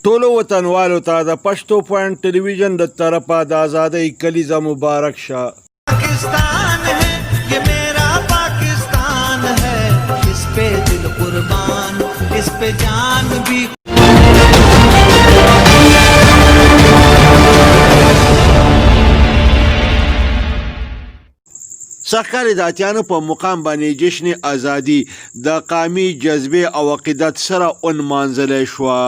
ټولو وطنوالو ته د پښتو پوینټ ټلویزیون د طرفه د آزادۍ کلیزه مبارک شه. पाकिस्तान है ये मेरा पाकिस्तान है, इस पे दिल कुर्बान, इस पे जान भी. سرکاري د اتیانو په مقام باندې جشن ازادي د قامي جذبې او عقیدت سره ونمانځلی شوه.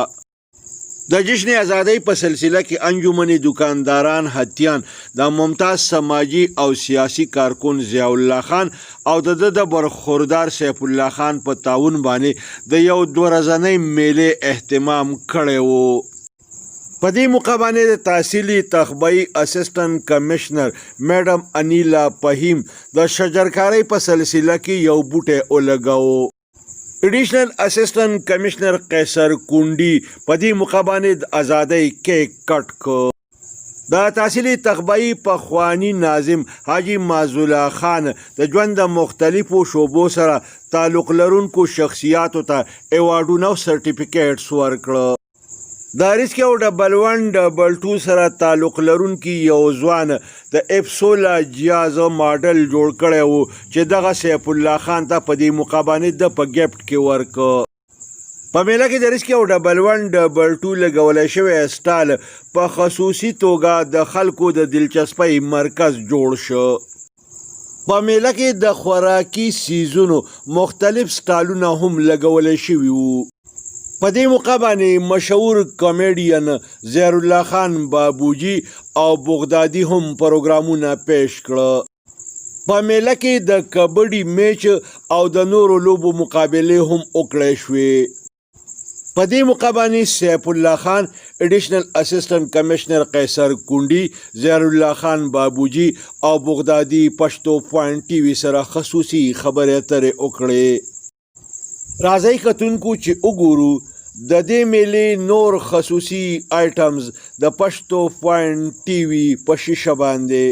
د جشن ازادۍ په سلسله کې انجمن دکانداران هتیان د ممتاز سماجي او سیاسي کارکون ضیاء الله خان او د برخوردار سیف الله خان په تعاون باندې د یو 2 ورځنۍ میلې اهتمام کړی و. په دې موقع باندې د تحصیلي تخبیي اسسټنټ کمشنر میډم انیلا فهیم د شجرکارۍ په سلسله کې یو بوټی ولګاوه. ایډیشنل اسسټنټ کمشنر قیصر کونډي په دې موقع باندې د ازادۍ کیک کټ کړ. د تحصیلي تخبیي پخواني ناظم حاجي معزولا خان د ژوند د مختلفو شعبو سره تعلق لرونکو شخصیاتو ته ایوارډونه او سرټیفیکیټس ورکړه. د ریسک او ډبل 1 ډبل 2 سره تعلق لرونکي یو ځوان د اپسولا جیاز ماډل جوړ کړی و چې دغه سیف الله خان ته په دې موقع باندې د په ګفټ کې ورکړ. په میله کې د ریسک او ډبل 1 ډبل 2 لګولی شوی سټال په خصوصي توګه د خلکو د دلچسپۍ مرکز جوړ شو. په میله کې د خوراکي سیزونو مختلف سټالونه هم لګولی شوي وو. په دې موقع باندې مشهور کامیډین ضیاء الله خان بابوجي او بغدادي هم پروګرامونه پیش کړه. په میله کې د کبډي میچ او د نورو لوبو مقابلې هم وکړې شوې. په دې موقع باندې سیف الله خان، ایډیشنل اسسټنټ کمشنر قیصر کونډي، ضیاء الله خان بابوجي او بغدادي پښتو پوینټ ټي وي سره خصوصي خبرې اترې وکړې. راځئ کتونکو چې وګورو د دې میلې نور خصوصي آیټمز د پښتو پوینټ ټي وي په شیشه باندې.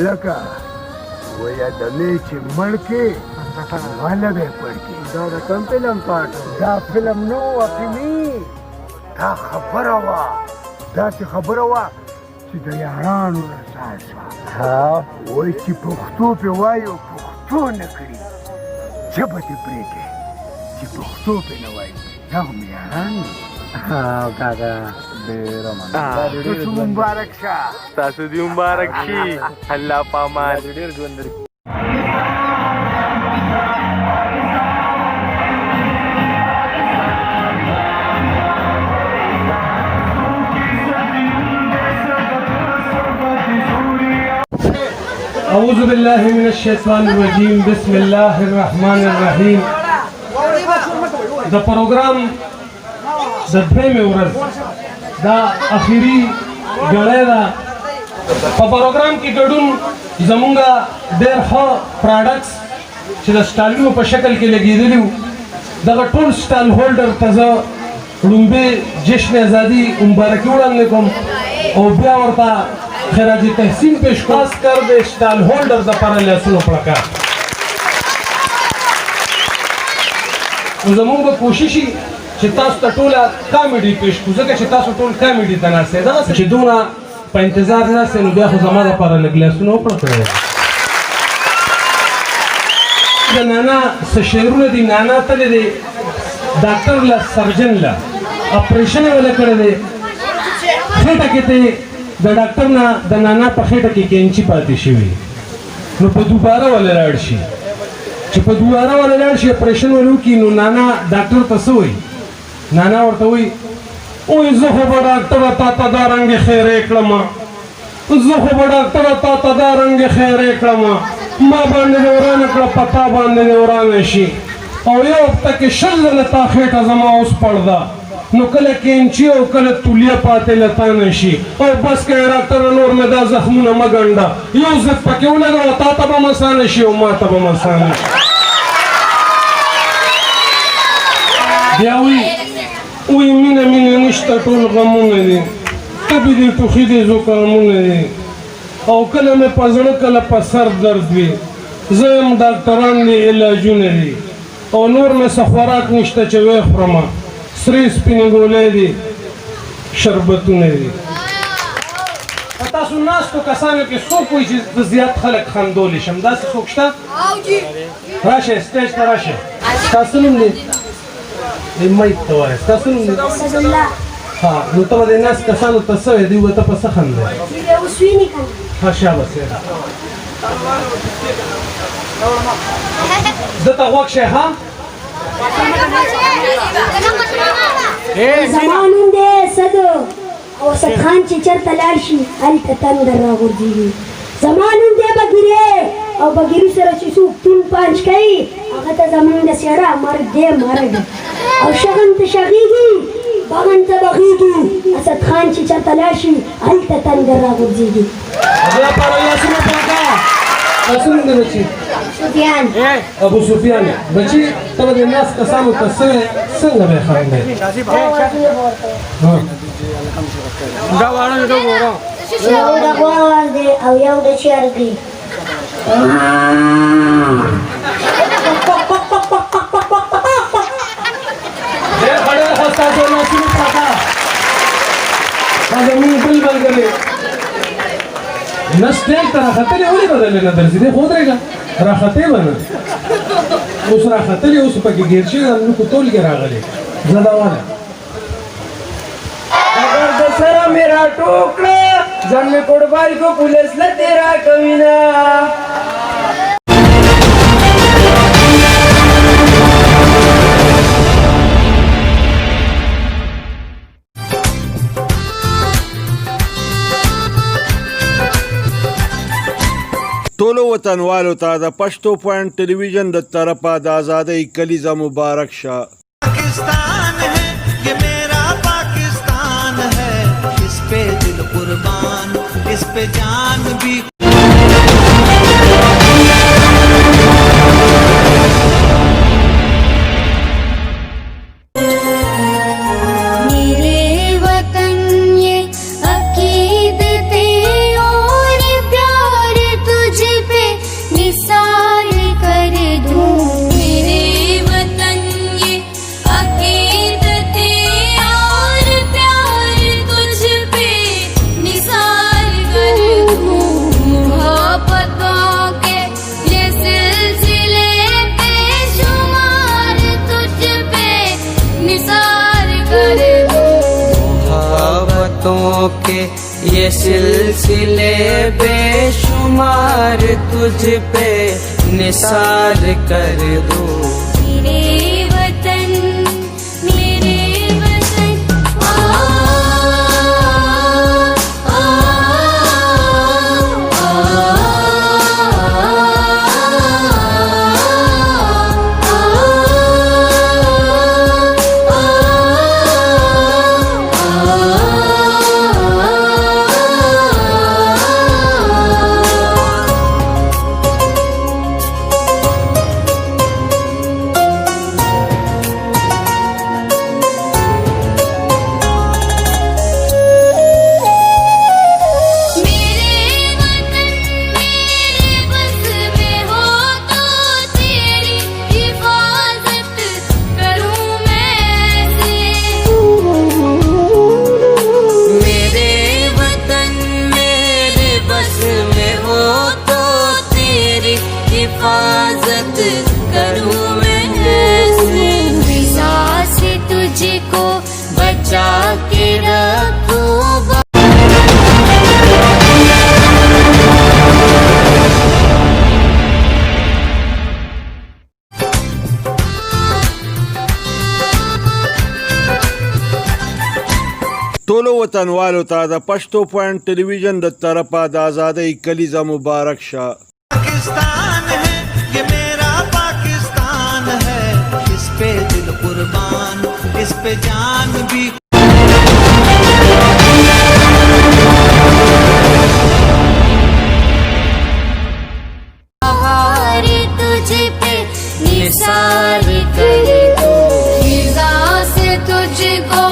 لکه ویا د می چې مړ کې والا به پړ کې دا د کوم فلم پاټ دا فلم نو اپنی دا خبره وا چې د یارانو احساس وای چې پښتو په وایو پښتو نه کړي ژبه دې پرېږدي چې پښتو په نه وایي دا هم یاران کاکا ډېره مننه. تاسو مبارک شه. تاسو دې مبارک شي. الله پامان ډېر ژوند لري. اعوذ باللہ من الشیطان الرجیم. بسم اللہ الرحمن الرحیم. د پروګرام د دویمې ورځ دا اخري ګړی ده. په پروګرام کې ګډون زمونږ ډېر ښه پراډکټس چې د سټالونو په شکل کې لګېدلي وو دغه ټول سټال هولډر ته زه لومبې جشن ازادي مبارکي وړاندې کوم او بیا ورته خراج تحسین پیش خاص کر د سټال هولډر دپاره لاسونه پړکا. نو زمونږ به کوشش وي چې تاسو ته ټوله کامیډي پیش کړو ځکه چې تاسو ټول کامیډي ته ناست یې. دغسې چې دومره په انتظار ناست یې نو بیا خو زما دپاره لږ لاسونه وپړکړی. د نانا څه شعرونه دي. نانا تللی دی ډاکټر له سرجن له اپریشن یې وله کړی دی خېټه کې ته د ډاکټر نه د نانا په خېټه کې کینچي پاتې شوي نو په دوباره ولې لاړ شي چې په دوباره ولې لاړ شي اپریشن ولې وکړي نو نانا ډاکټر ته څه وایي نانا ورته وایي اوی زه خو به ډاکټره تا ته دا رنګې خیرې کړم زه خو به ډاکټره تا ته دا رنګې خیرې کړم ما باندې دې ورانه کړه په تا باندې دې ورانه شي او یو هفته کې 20 ځله تا خېټه زما اوس پړده نو کله کینچي او کله تولیه پاتې له تا نه شي او بس که ډاکټره نور مې دا زخمونه مه ګنډه یو ضد پکې ولګوه تا ته به مسانه شي او ما ته به مسانه شي بیا وی مینه مینه نشته ټول غمونه دي تبې دې ټوخي دې زکامونه دي او کله مې په زړه کله په سر درد وي زه یم ډاکټران دي علاجونه دي او نور مې څه خوراک نشته چې ویې خورمه سرې سپینې ګولۍ دي شربتونه دي په تاسو ناستو کسانو کې څوک وایي چې زه زیات خلک خندولی شم داسې څوک شته راشئ سټیج ته راشئ ستاسو نوم دی مایک ته وایه ستاسو نوم دی ها نو ته به د ناست کسانو ته څه وایې دوی به ته په څه خندوې ها شاباس ده ته غوږ شئ ها زما نوم دی اسد او اسد خان چې چېرته لاړ شي هلته تندر راغورځېږي زما نوم دی بګیرې او بګیري سره چې څوک تون پانچ کوي هغه ته زمونږ د څېړه مرګ دی مرګ او شغن ته شغېږي بغن ته بغېږي اسد خان چې چېرته لاړ شي هلته تندر راغورځېږي لاسونه دې بچي سفیان ابو سفیان بچي ته به د ناست کسانو ته څنګه به خندې یو د غوا اواز دی او یو د چرګې ډېر بډې خو ستاسو لاسونه پراته دا زموږ بل ملګری نه سټیج ته راختلې ولې بدلې نه درځي دی خو ودرېږه راختې به نه اوس راختلې اوس پکې ګیر شوي نو په ټول کې راغلې زدهواله اگر د سره مې راټوکړه ځان مې قربان کو پولیس له تیرا کوینه ټولو وطنوالو ته د پښتو پوینټ ټلویزیون د طرفه د آزادۍ کلیزه مبارک شه पाकिस्तान है ये मेरा पाकिस्तान है इस पे दिल कुर्बान इस पे जान भी के ये सिलसिले बेशुमार तुझ पे निसार कर दूं मेरे वतन ټولو وطنوالو ته د پښتو پوینټ ټلویزیون د طرفه د آزادۍ کلیزه مبارک شه. पाकिस्तान है ये मेरा पाकिस्तान है इस पे दिल कुर्बान इस पे जान भी तुझे पे निसार करे तू फिजा से तुझको